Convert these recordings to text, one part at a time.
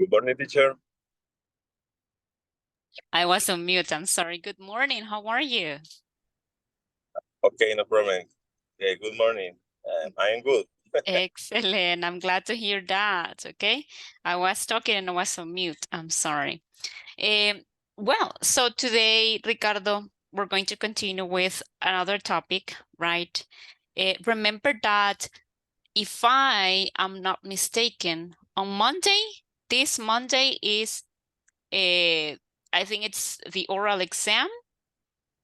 Good morning, teacher. I was on mute. I'm sorry. Good morning. How are you? Okay, no problem. Okay, good morning. I am good. Excellent. I'm glad to hear that. Okay. I was talking and I was on mute. I'm sorry. Well, so today, Ricardo, we're going to continue with another topic, right? Remember that if I am not mistaken, on Monday, this Monday is, I think it's the oral exam.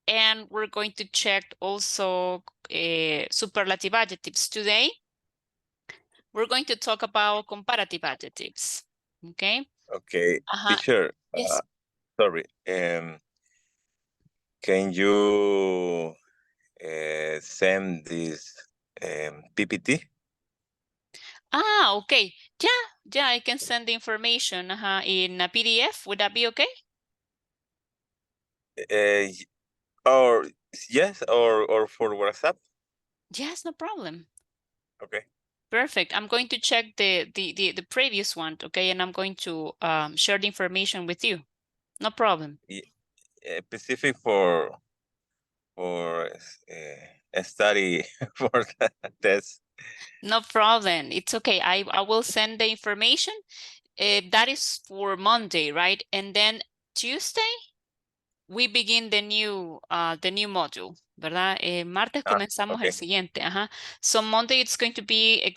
And we're going to check also superlative adjectives. Today, we're going to talk about comparative adjectives. Okay? Okay, teacher. Yes. Sorry. Can you send this PPT? Okay. Yeah, I can send the information in a PDF. Would that be okay? Or yes, or for WhatsApp? Yes, no problem. Okay. Perfect. I'm going to check the previous one, okay? And I'm going to share the information with you. No problem. Specific for a study for the test. No problem. It's okay. I will send the information. That is for Monday, right? And then Tuesday, we begin the new module, ¿verdad? Martes comenzamos el Okay. siguiente. So Monday it's going to be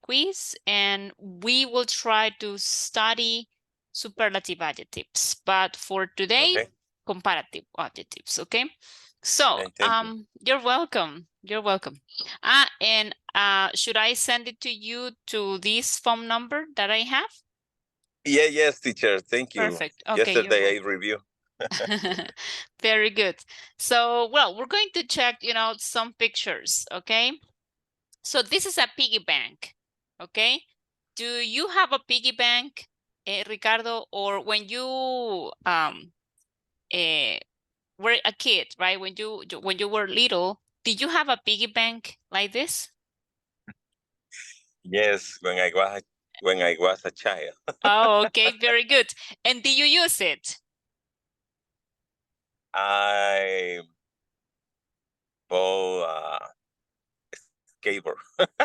quiz, and we will try to study superlative adjectives. But for today, Okay. comparative adjectives, okay? So, Thank you. you're welcome. You're welcome. And should I send it to you to this phone number that I have? Yes, teacher. Thank you. Perfect. Okay, you're Yesterday I welcome. review. Very good. So, well, we're going to check, some pictures, okay? So this is a piggy bank, okay? Do you have a piggy bank, Ricardo? Or when you were a kid, right? When you were little, did you have a piggy bank like this? Yes, when I was a child. Oh, okay, very good. And do you use it? I bought a skateboard.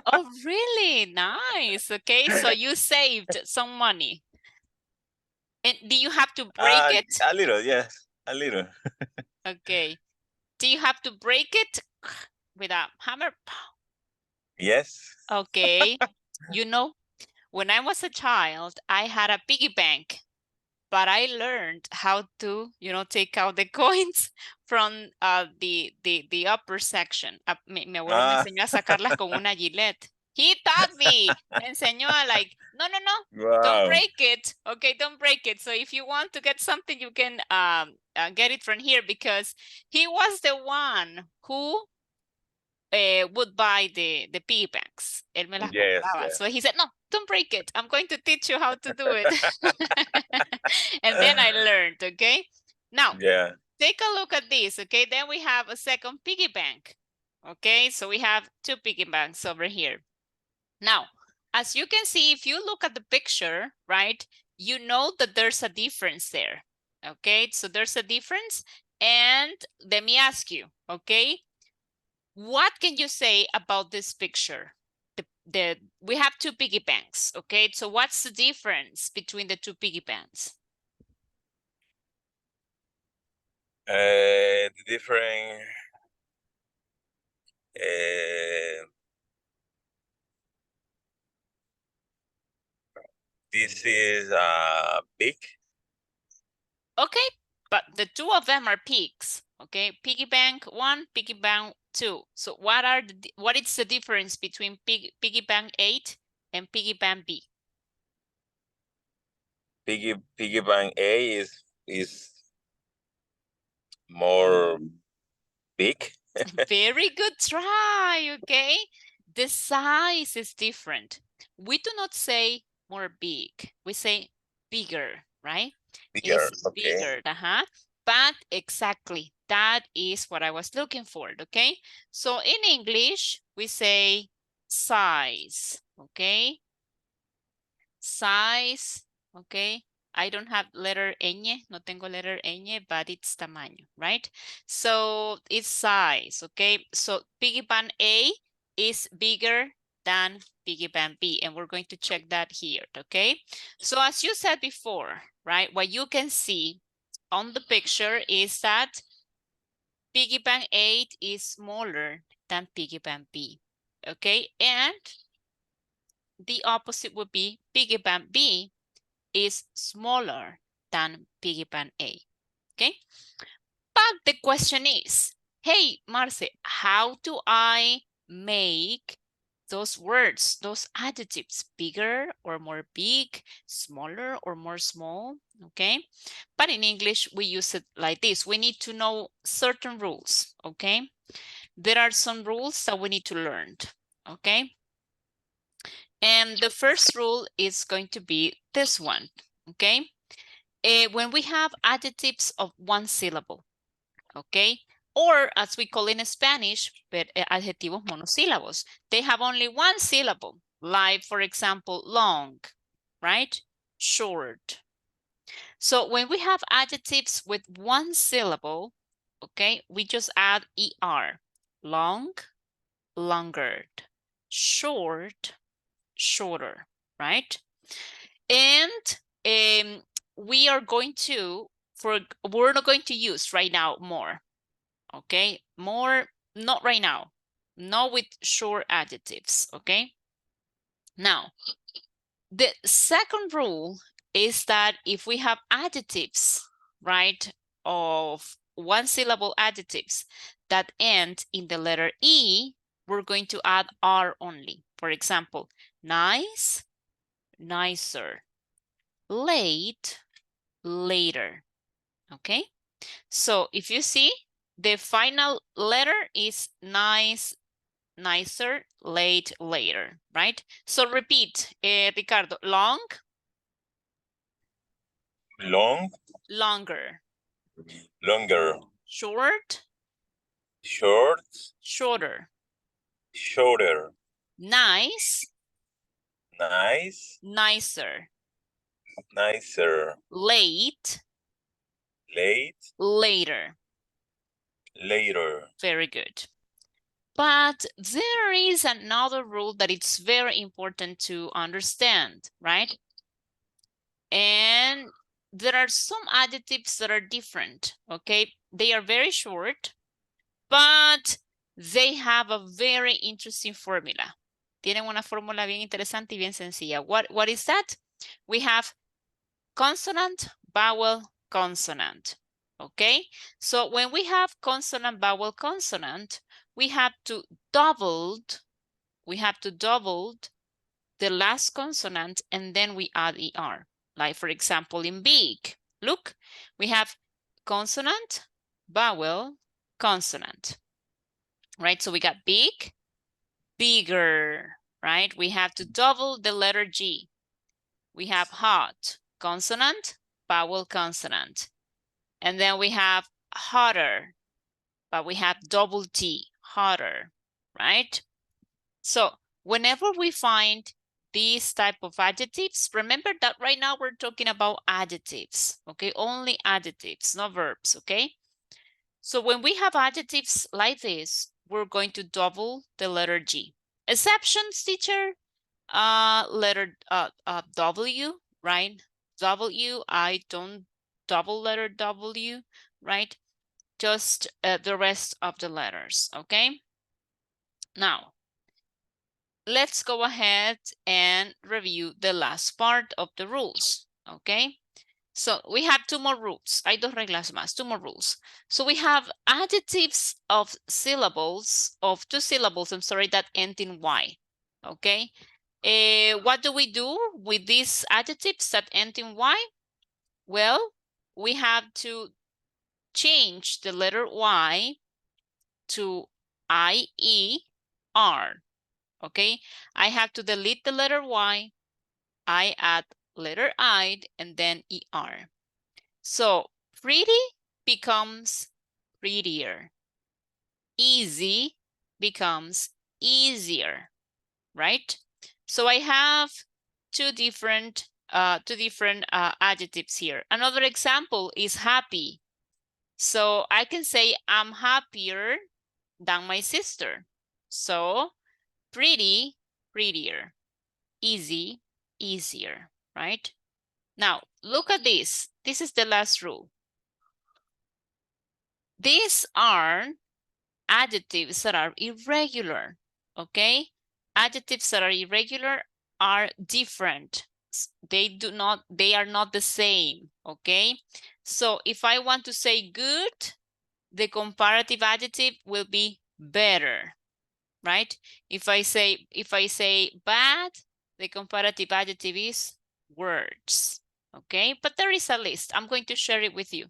Oh, really? Nice. Okay, so you saved some money. And do you have to break it? A little, yes, a little. Okay. Do you have to break it with a hammer? Yes. Okay. When I was a child, I had a piggy bank, but I learned how to, take out the coins from the upper section. Mi abuelo me Ah, enseñó a sacarlas con una Gillette. He taught me. Me enseñó a no, don't wow. break it. Okay, don't break it. So if you want to get something, you can get it from here, because he was the one who would buy the piggy banks. Él me las Yes, compraba. So yes. he said, no, don't break it. I'm going to teach you how to do it. And then I learned, okay? Now, Yeah. take a look at this, okay? Then we have a second piggy bank, okay? So we have two piggy banks over here. Now, as you can see, if you look at the picture, right, you know that there's a difference there, okay? So there's a difference. And let me ask you, okay? What can you say about this picture? We have two piggy banks, okay? So what's the difference between the two piggy banks? The different. Uh, this is big. Okay, but the two of them are pigs, okay? Piggy bank 1, piggy bank 2. So what is the difference between piggy bank 8 and piggy bank B? Piggy bank A is more big. Very good try, okay? The size is different. We do not say more big. We say bigger, right? Bigger. It's Okay. bigger, But exactly, that is what I was looking for, okay? So in English, we say size, okay? Size okay? I don't have letter ñ, no tengo letter ñ, but it's tamaño, right? So it's size, okay? So piggy bank A is bigger than piggy bank B, and we're going to check that here, okay? So as you said before, right, what you can see on the picture is that piggy bank 8 is smaller than piggy bank B, okay? And the opposite would be piggy bank B is smaller than piggy bank A, okay? But the question is, hey, Marce, how do I make those words, those adjectives, bigger or more big, smaller or more small, okay? But in English, we use it like this. We need to know certain rules, okay? There are some rules that we need to learn, okay? And the first rule is going to be this one, okay? When we have adjectives of one syllable, okay? Or as we call in Spanish, adjetivos monosílabos. They have only one syllable, like for example, long, right? Short. So when we have adjectives with one syllable, okay, we just add ER. Long, longer. Short, shorter, right? And we are going to, we're not going to use right now more, okay? More, not right now, not with short adjectives, okay? Now, the second rule is that if we have adjectives, right, of one syllable adjectives that end in the letter E, we're going to add R only. For example, nice, nicer, late, later, okay? So if you see, the final letter is nice, nicer, late, later, right? So repeat, Ricardo, long, Long, longer, longer, short, short, shorter, shorter, nice, nice, nicer, nicer, late, late, later. later. Very good. But there is another rule that it's very important to understand, right? And there are some adjectives that are different, okay? They are very short, but they have a very interesting formula. Tienen una fórmula bien interesante y bien sencilla. What is that? We have consonant, vowel, consonant, okay? So when we have consonant, vowel, consonant, we have to double the last consonant and then we add ER. Like for example, in big, look, we have consonant, vowel, consonant, right? So we got big, bigger, right? We have to double the letter G. We have hot, consonant, vowel, consonant. And then we have hotter, but we have double T, hotter, right? So whenever we find these type of adjectives, remember that right now we're talking about adjectives, okay? Only adjectives, no verbs, okay? So when we have adjectives like this, we're going to double the letter G. Exceptions, teacher, letter W, right? W, I don't double letter W, right? Just the rest of the letters, okay? Now, let's go ahead and review the last part of the rules, okay? So we have two more rules. Hay dos reglas más, two more rules. So we have adjectives of syllables, of two syllables, I'm sorry, that end in Y, okay? What do we do with these adjectives that end in Y? Well, we have to change the letter Y to I-E-R, okay? I have to delete the letter Y, I add letter I, and then ER. So pretty becomes prettier. Easy becomes easier, right? So I have two different adjectives here. Another example is happy. So I can say I'm happier than my sister. So pretty, prettier. Easy, easier, right? Now, look at this. This is the last rule. These are adjectives that are irregular, okay? Adjectives that are irregular are different. They are not the same, okay? So if I want to say good, the comparative adjective will be better, right? If I say bad, the comparative adjective is worse, okay? But there is a list. I'm going to share it with you.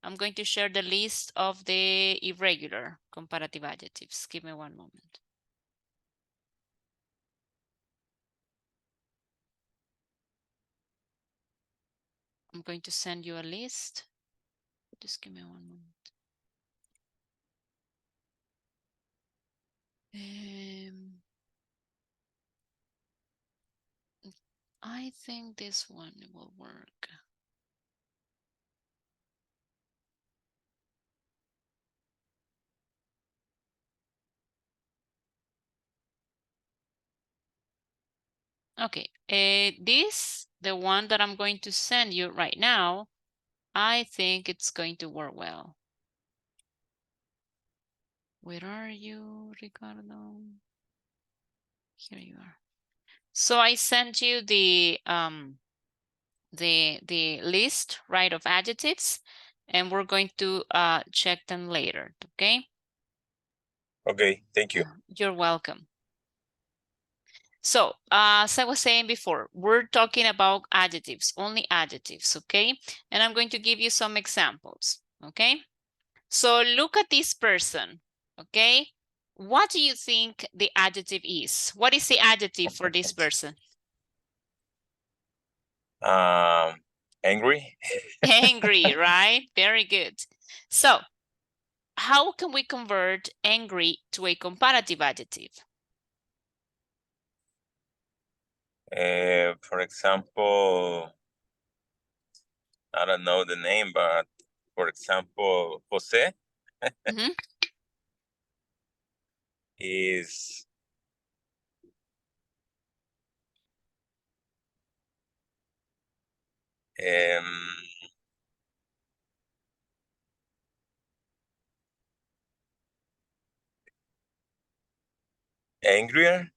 I'm going to share the list of the irregular comparative adjectives. Give me one moment. I'm going to send you a list. Just give me one moment. I think this one will work. Okay, the one that I'm going to send you right now, I think it's going to work well. Where are you, Ricardo? Here you are. So I sent you the list, right, of adjectives, and we're going to check them later, okay? Okay, thank you. You're welcome. So, as I was saying before, we're talking about adjectives, only adjectives, okay? And I'm going to give you some examples, okay? So look at this person, okay? What do you think the adjective is? What is the adjective for this person? Angry. Angry, right? Very good. So, how can we convert angry to a comparative adjective? For example, I don't know the name, but for example, Jose is angrier.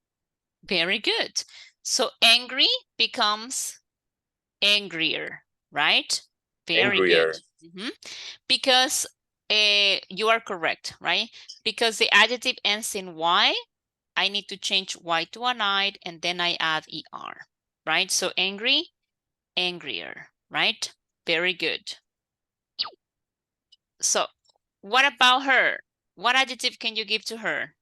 Very good. So angry becomes angrier, right? Very Angrier. good. Because you are correct, right? Because the adjective ends in Y, I need to change Y to an I, and then I add ER, right? So angry, angrier, right? Very good. So what about her? What adjective can you give to her?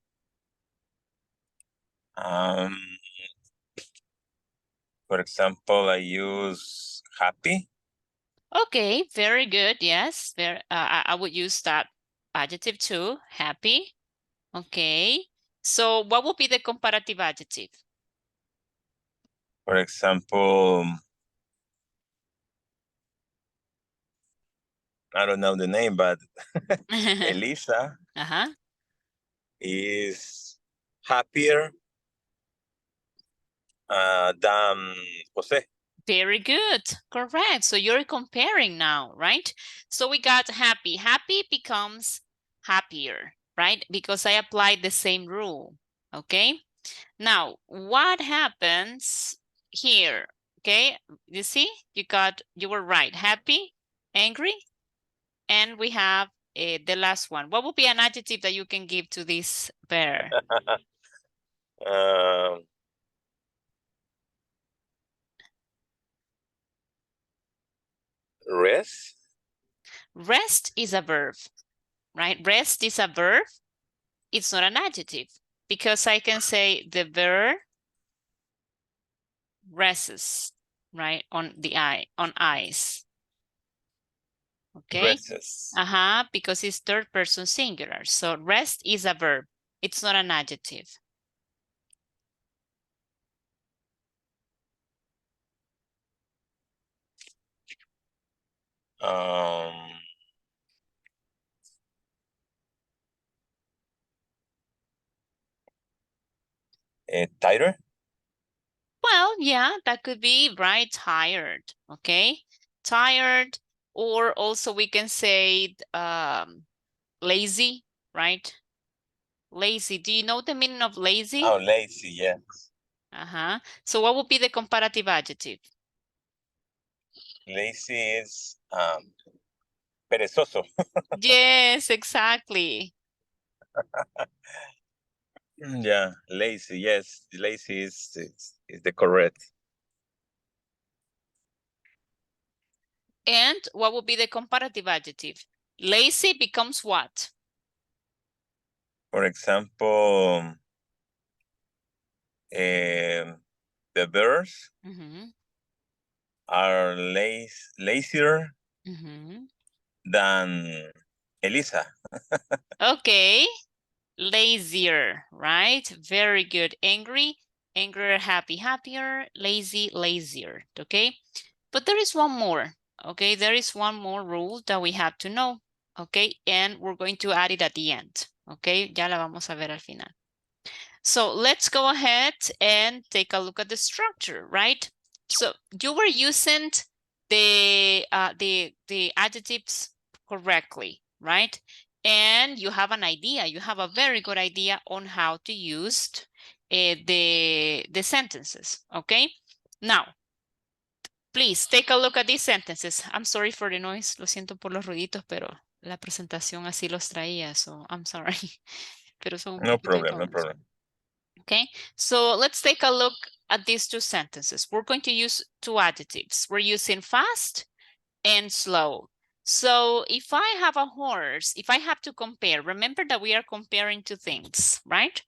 For example, I use happy. Okay, very good. Yes, I would use that adjective too, happy. Okay, so what would be the comparative adjective? For example, I don't know the name, but Elisa is happier than Jose. Very good. Correct. So you're comparing now, right? So we got happy. Happy becomes happier, right? Because I applied the same rule. Okay. Now, what happens here? Okay. You see, you were right. Happy, angry, and we have the last one. What would be an adjective that you can give to this pair? Rest. Rest is a verb, right? Rest is a verb. It's not an adjective because I can say the verb rests, right, on the on eyes. Okay. Rests. Because it's third person singular. So rest is a verb. It's not an adjective. Tighter? Well, yeah, that could be, right? Tired, okay? Tired, or also we can say lazy, right? Lazy. Do you know the meaning of lazy? Oh, lazy, yes. Uh-huh. So what would be the comparative adjective? Lazy is perezoso. Yes, exactly. Yeah, lazy, yes. Lazy is the correct. And what would be the comparative adjective? Lazy becomes what? For example, the birds Mm-hmm. are lazier Mm-hmm. than Elisa. Okay. Lazier, right? Very good. Angry, angrier, happy, happier, lazy, lazier, okay? But there is one more, okay? There is one more rule that we have to know, okay? And we're going to add it at the end, okay? Ya la vamos a ver al final. So let's go ahead and take a look at the structure, right? So you were using the adjectives correctly, right? And you have an idea, you have a very good idea on how to use the sentences, okay? Now, please take a look at these sentences. I'm sorry for the noise, lo siento por los ruiditos, pero la presentación así los traía, so I'm sorry. Pero son un No poquito problem, no incómodos. problem. Okay, so let's take a look at these two sentences. We're going to use two adjectives. We're using fast and slow. So if I have a horse, if I have to compare, remember that we are comparing two things, right?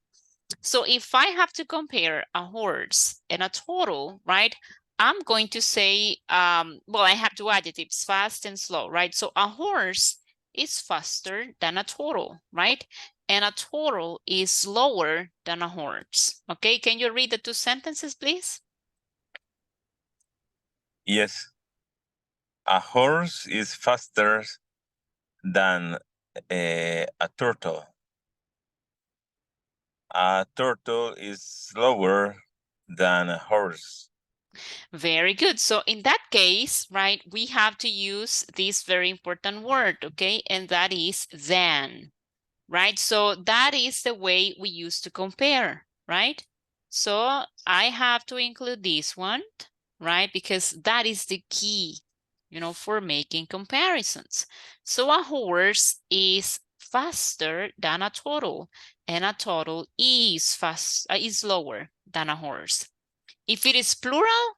So if I have to compare a horse and a turtle, right? I'm going to say, well, I have two adjectives, fast and slow, right? So a horse is faster than a turtle, right? And a turtle is slower than a horse. Okay, can you read the two sentences, please? Yes. A horse is faster than a turtle. A turtle is slower than a horse. Very good. So in that case, right, we have to use this very important word, okay? And that is than, right? So that is the way we used to compare, right? So I have to include this one, right? Because that is the key, for making comparisons. So a horse is faster than a turtle, and a turtle is slower than a horse. If it is plural,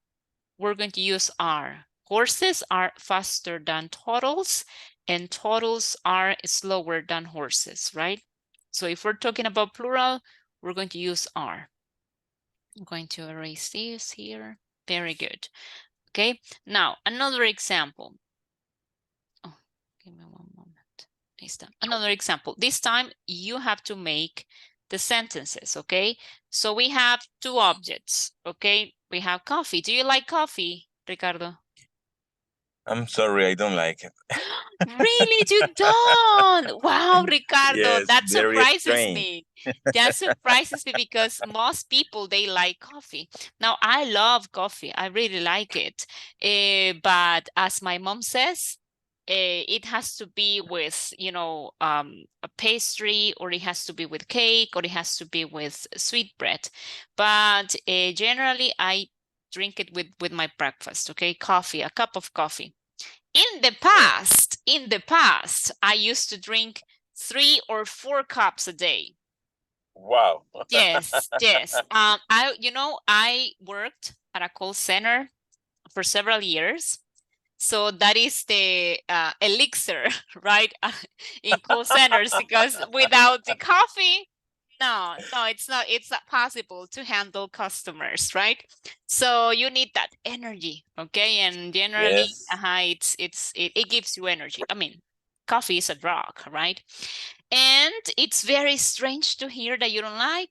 we're going to use are. Horses are faster than turtles, and turtles are slower than horses, right? So if we're talking about plural, we're going to use are. I'm going to erase this here. Very good. Okay, now another example. Oh, give me one moment. Another example. This time you have to make the sentences, okay? So we have two objects, okay? We have coffee. Do you like coffee, Ricardo? I'm sorry, I don't like it. Really, you don't? Wow, Ricardo, Yes, that very surprises strange. me. That surprises me because most people, they like coffee. Now, I love coffee. I really like it. But as my mom says, it has to be with, a pastry, or it has to be with cake, or it has to be with sweet bread. But generally, I drink it with my breakfast, okay? Coffee, a cup of coffee. In the past, I used to drink 3 or 4 cups a day. Wow. Yes, yes. I worked at a call center for several years. So that is the elixir, right? In call centers, because without the coffee, no, it's not possible to handle customers, right? So you need that energy, okay? And generally, Yes. it gives you energy. I mean, coffee is a drug, right? And it's very strange to hear that you don't like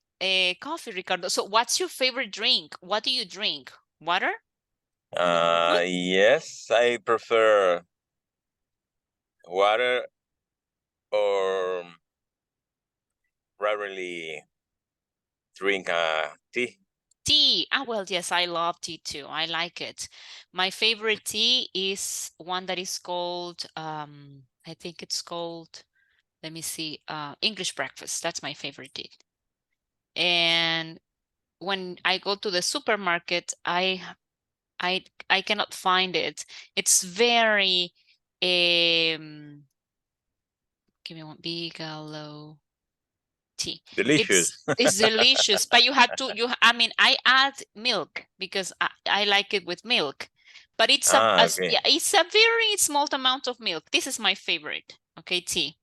coffee, Ricardo. So what's your favorite drink? What do you drink? Water? Liquid? Yes, I prefer water or rarely drink tea? Tea. Ah, well, yes, I love tea too. I like it. My favorite tea is one that is called, I think it's called, let me see, English breakfast. That's my favorite tea. And when I go to the supermarket, I cannot find it. It's very, give me one, Bigelow tea. Delicious. It's delicious, but you have to I mean, I add milk because I like it with milk, but it's Okay. yeah, it's a very small amount of milk. This is my favorite, okay, tea.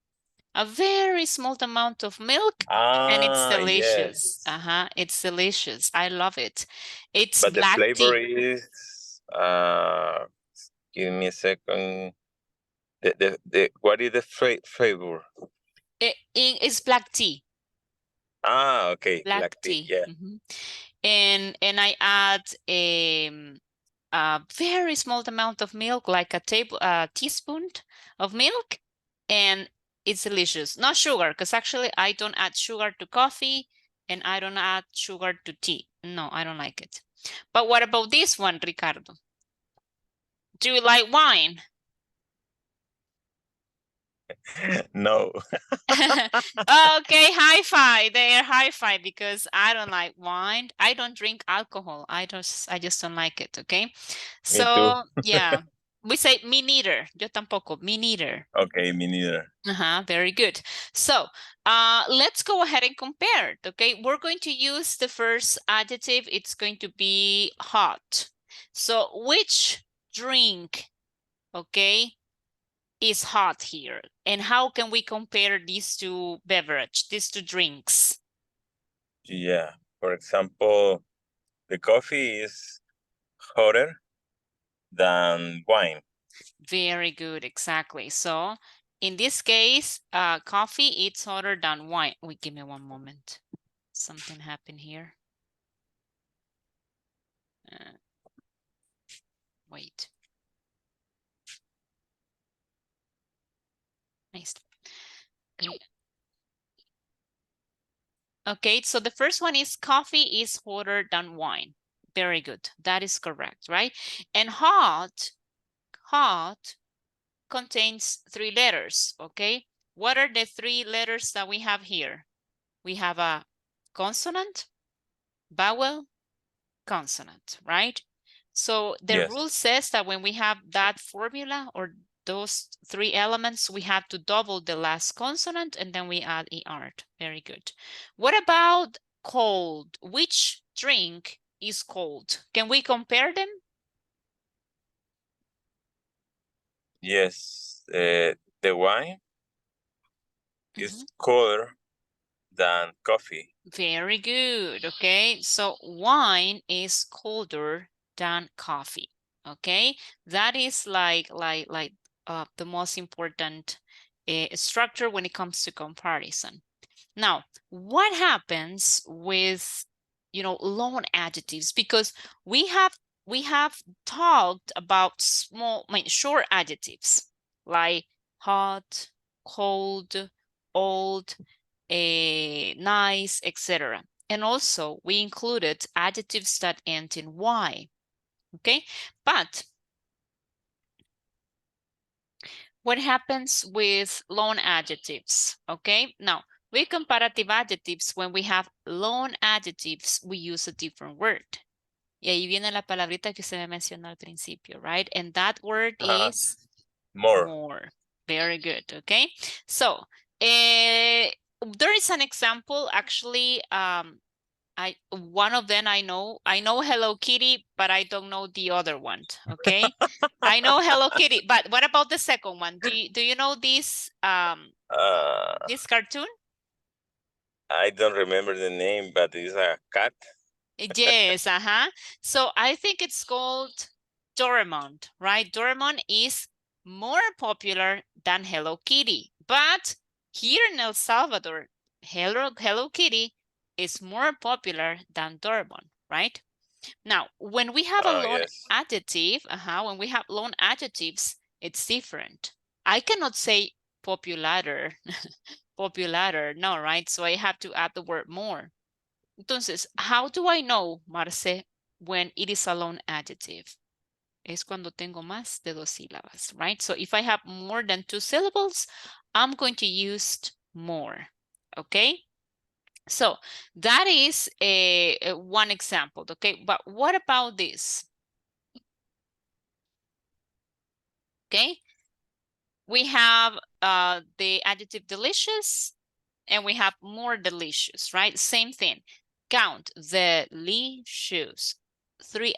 A very small amount of milk and it's delicious. Yes. It's delicious. I love it. It's But the black flavor tea. is give me a second. The what is the flavor? It's black tea. Okay, Black black tea. tea. Yeah. And I add a very small amount of milk, like a teaspoon of milk, and it's delicious. Not sugar, because actually I don't add sugar to coffee and I don't add sugar to tea. No, I don't like it. But what about this one, Ricardo? Do you like wine? No. Okay, high five there, high five, because I don't like wine. I don't drink alcohol. I just don't like it, okay? Me too. So, yeah, we say me neither. Yo tampoco, me neither. Okay, me neither. Very good. So, let's go ahead and compare it, okay? We're going to use the first adjective. It's going to be hot. So, which drink, okay, is hot here? And how can we compare these two these two drinks? Yeah. For example, the coffee is hotter than wine. Very good, exactly. So in this case, coffee, it's hotter than wine. Wait, give me one moment. Something happened here. Wait. Nice. Okay, so the first one is coffee is hotter than wine. Very good. That is correct, right? And hot contains 3 letters, okay? What are the 3 letters that we have here? We have a consonant, vowel, consonant, right? So the Yes. rule says that when we have that formula or those 3 elements, we have to double the last consonant and then we add ER. Very good. What about cold? Which drink is cold? Can we compare them? Yes. The wine is colder than coffee. Very good. Okay, so wine is colder than coffee. Okay, that is like the most important structure when it comes to comparison. Now, what happens with long adjectives? Because we have talked about short adjectives like hot, cold, old, nice, etc. And also we included adjectives that end in Y. Okay, but what happens with long adjectives? Okay, now with comparative adjectives, when we have long adjectives, we use a different word. Y ahí viene la palabrita que se me mencionó al principio, right? And that word is more. Very good, okay? So, there is an example, actually, one of them I know Hello Kitty, but I don't know the other one, okay? I know Hello Kitty, but what about the second one? Do you know this this cartoon? I don't remember the name, but it's a cat. Yes, So I think it's called Doraemon, right? Doraemon is more popular than Hello Kitty, but here in El Salvador, Hello Kitty is more popular than Doraemon, right? Now, when we have a long Yes. adjective, when we have long adjectives, it's different. I cannot say popularer, popularer, no, right? So I have to add the word more. Entonces, how do I know, Marce, when it is a long adjective? Es cuando tengo más de 2 sílabas, right? So if I have more than 2 syllables, I'm going to use more, okay? So that is one example, okay? But what about this? Okay, we have the adjective delicious, and we have more delicious, right? Same thing. Count delicious. Three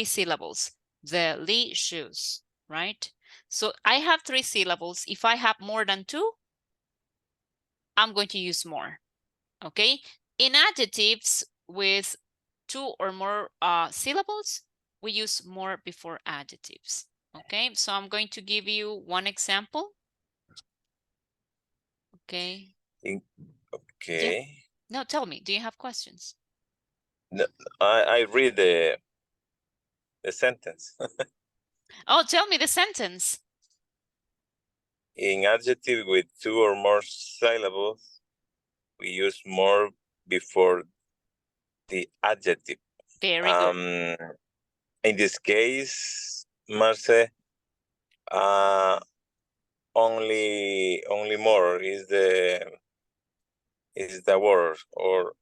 syllables. Delicious, right? So I have 3 syllables. If I have more than 2, I'm going to use more. Okay. In adjectives with 2 or more syllables, we use more before adjectives. Okay. So I'm going to give you one example. Okay. Okay. Yeah. No, tell me, do you have questions? No, I read the sentence. Oh, tell me the sentence. In adjective with 2 or more syllables, we use more before the adjective. Very good. In this case, Marce, only more is the word, or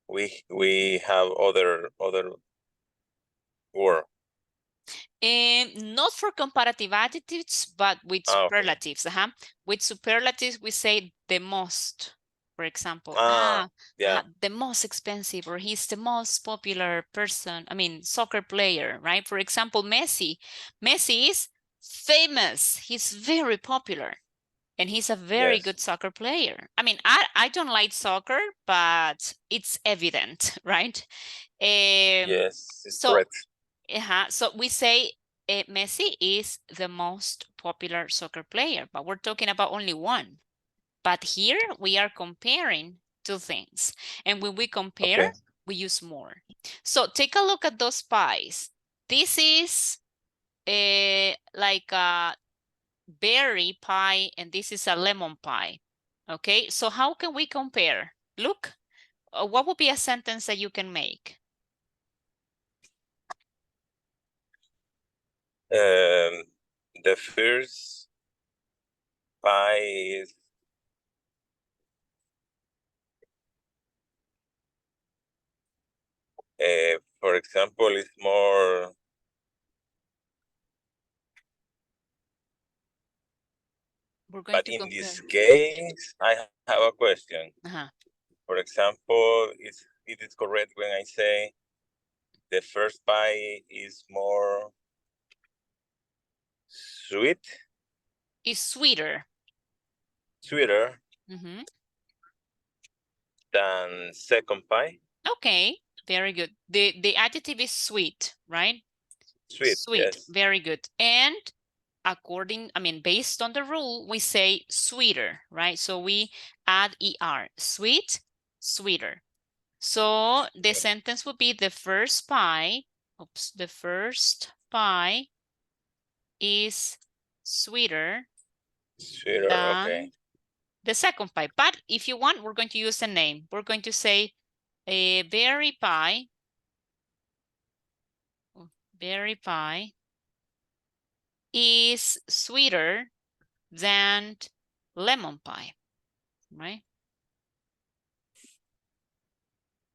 we have other word. Not for comparative adjectives, but with superlatives. Okay. With superlatives, we say the most, for example. Yeah. The most expensive, or he's the most popular person. I mean, soccer player, right? For example, Messi. Messi is famous. He's very popular. And he's a very good soccer player. I mean, I don't like soccer, but it's evident, right? Yes, it's So, correct. so we say Messi is the most popular soccer player, but we're talking about only one. But here we are comparing 2 things. And when we compare, we use more. So take a look at those pies. This is like a berry pie, and this is a lemon pie. Okay, so how can we compare? Look, what would be a sentence that you can make? The first pie is for example, it's more. We're going But to in compare. this case, I have a question. For example, it is correct when I say the first pie is more sweet? Is sweeter. Sweeter than second pie? Okay, very good. The adjective is sweet, right? Sweet, yes. Very good. And based on the rule, we say sweeter, right? So we add ER, sweet, sweeter. So the sentence would be the first pie is sweeter than the second pie. But if you want, we're going to use a name. We're going to say a berry pie is sweeter than lemon pie, right?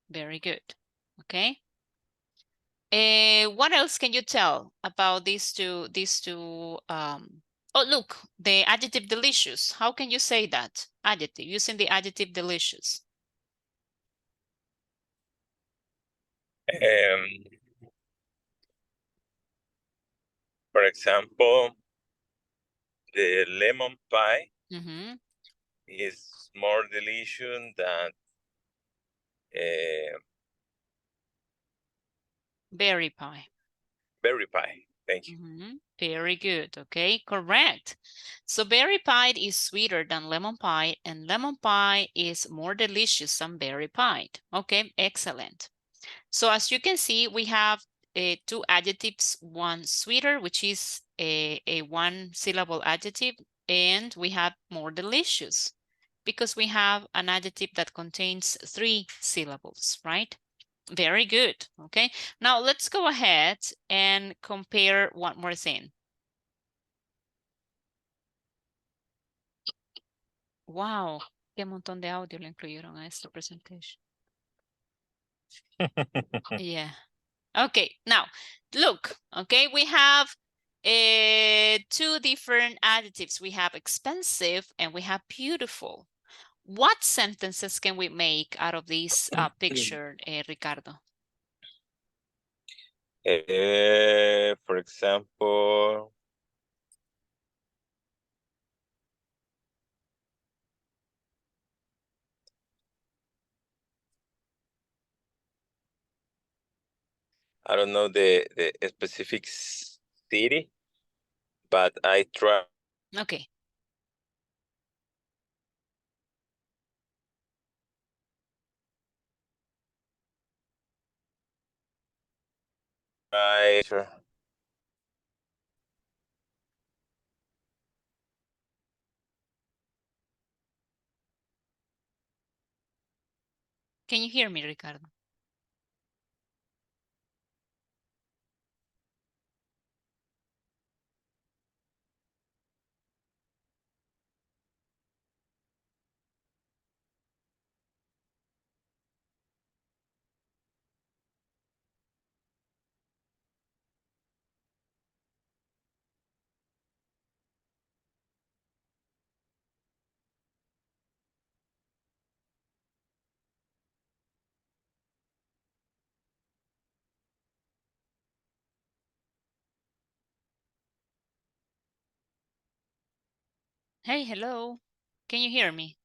Very good. Okay. What else can you tell about these two? Oh, look, the adjective delicious. How can you say that adjective using the adjective delicious? For example, the lemon pie is more delicious than berry pie. Berry pie. Thank you. Very good. Okay, correct. So berry pie is sweeter than lemon pie, and lemon pie is more delicious than berry pie. Okay, excellent. So as you can see, we have 2 adjectives, one sweeter, which is a one-syllable adjective, and we have more delicious because we have an adjective that contains 3 syllables, right? Very good, okay? Now let's go ahead and compare one more thing. Wow, qué montón de audio le incluyeron a esta presentation. Yeah. Okay, now look, okay, we have 2 different adjectives. We have expensive and we have beautiful. What sentences can we make out of this picture, Ricardo? For example, I don't know the specific city, but I try. Okay. Sure. Can you hear me, Ricardo? Hey, hello. Can you hear me?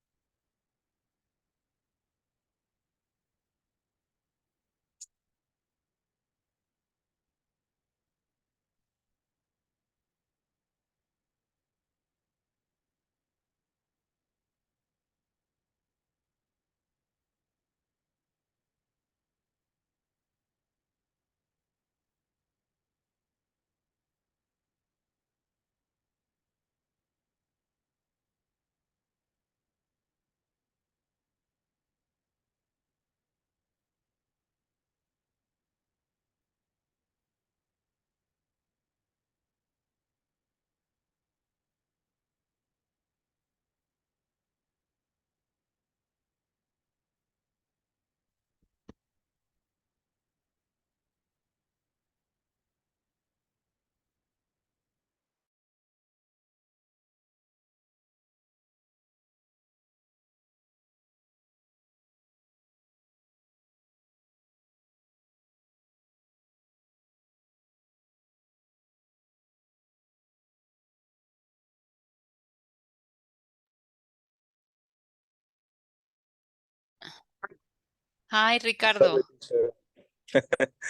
Hi, Ricardo.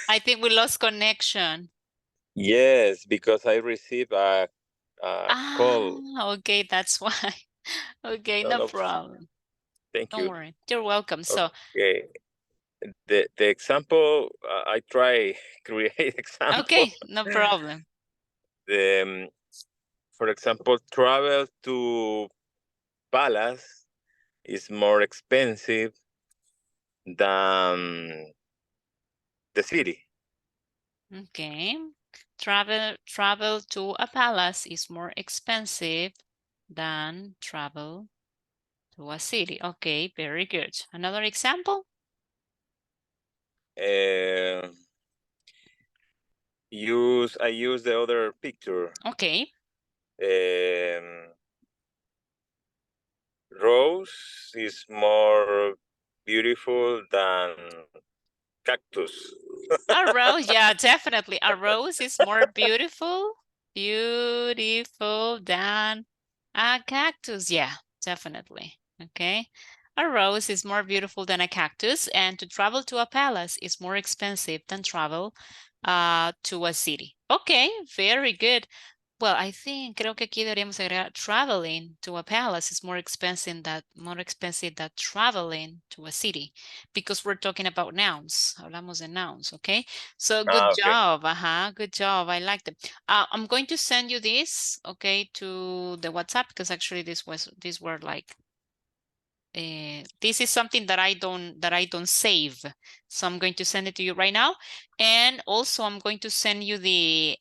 I think we lost connection. Yes, because I received a call. Okay, that's why. Okay, no problem. Thank you. Don't worry. You're welcome. So, okay. The example I try create example. okay, no problem. For example, travel to Palace is more expensive than the city. Okay. Travel to a palace is more expensive than travel to a city. Okay, very good. Another example? I use the other picture. Okay. Rose is more beautiful than cactus. A rose, yeah, definitely. A rose is more beautiful than a cactus. Yeah, definitely. Okay. A rose is more beautiful than a cactus, and to travel to a palace is more expensive than travel to a city. Okay, very good. well, I think, creo que aquí deberíamos agregar traveling to a palace is more expensive than traveling to a city, because we're talking about nouns. Hablamos de nouns, okay? So good Okay. job, good job. I liked it. I'm going to send you this, okay, to the WhatsApp, because actually these were like this is something that I don't save, so I'm going to send it to you right now, and also I'm going to send you the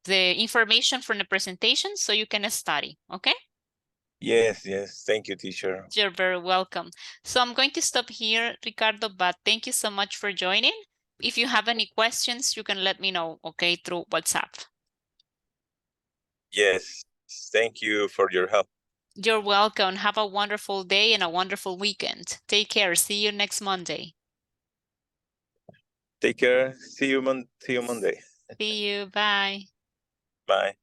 information from the presentation so you can study, okay? Yes, yes. Thank you, teacher. You're very welcome. So I'm going to stop here, Ricardo, but thank you so much for joining. If you have any questions, you can let me know, okay, through WhatsApp. Yes, thank you for your help. You're welcome. Have a wonderful day and a wonderful weekend. Take care. See you next Monday. Take care. See you Monday. See you. Bye. Bye.